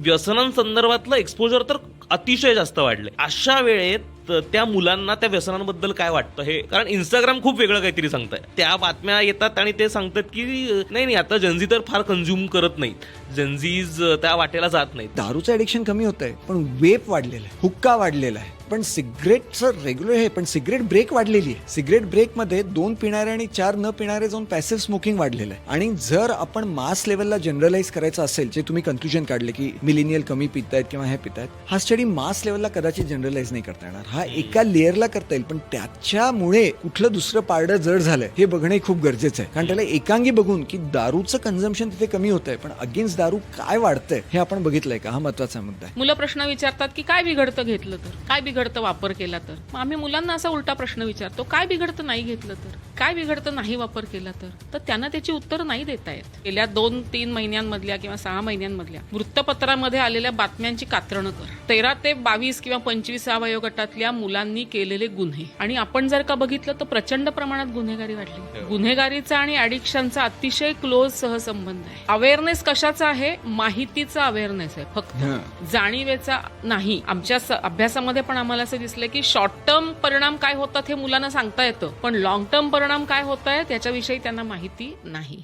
व्यसनांसंदर्भातलं exposure तर अतिशय जास्त वाढले. अशा वेळेत त्या मुलांना त्या व्यसनांबद्दल काय वाटतं हे, कारण इंस्टाग्राम खूप वेगळं काहीतरी सांगतंय. त्या बातम्या येतात आणि ते सांगतात की नाही आता जनझी तर फार कंझ्युम करत नाहीत, जनझीज त्या वाटेला जात नाहीत. दारूचं ऍडिक्शन कमी होत आहे, पण वेप वाढलेला आहे, हुक्का वाढलेला आहे, पण सिगरेटचं रेग्युलर आहे, पण सिगरेट ब्रेक वाढलेली आहे. सिगरेट ब्रेकमध्ये 2 पिणारे आणि 4 न पिणारे जाऊन पॅसिव्ह स्मोकिंग वाढलेलं आहे. आणि जर आपण मास लेवलला जनरलाइज करायचं असेल, जे तुम्ही कन्क्लुजन काढले की मिलेनियल कमी पितायत किंवा हे पितायत, हा स्टडी मास लेवलला कदाचित जनरलाइज नाही करता येणार. हा एका लेअरला करता येईल, पण त्याच्यामुळे कुठलं दुसरं पारडं जड झालंय हे बघणे खूप गरजेचं आहे. कारण त्याला एकांगी बघून की दारूचं कन्झम्पशन तिथे कमी होत आहे, पण अगेन्स्ट दारू काय वाढतंय हे आपण बघितलंय का, हा महत्वाचा मुद्दा आहे. मुलं प्रश्न विचारतात की काय बिघडतं घेतलं तर, काय बिघडतं वापर केला तर. मग आम्ही मुलांना असा उलटा प्रश्न विचारतो, काय बिघडतं नाही घेतलं तर, काय बिघडतं नाही वापर केला तर त्यांना त्याची उत्तर नाही देता येत. गेल्या 2-3 महिन्यांमधल्या किंवा 6 महिन्यांमधल्या वृत्तपत्रामध्ये आलेल्या बातम्यांची कात्रणं कर. 13 ते 22 किंवा 25 वयोगटातल्या मुलांनी केलेले गुन्हे, आणि आपण जर का बघितलं तर प्रचंड प्रमाणात गुन्हेगारी वाढली. गुन्हेगारीचा आणि ऍडिक्शनचा अतिशय क्लोज सहसंबंध आहे. अवेअरनेस कशाचा आहे? माहितीचा अवेअरनेस आहे, फक्त जाणीवेचा नाही. आमच्या अभ्यासामध्ये पण आम्हाला असं दिसलं की शॉर्ट टर्म परिणाम काय होतात हे मुलांना सांगता येतं, पण लॉंग टर्म परिणाम काय होत आहेत याच्याविषयी त्यांना माहिती नाही.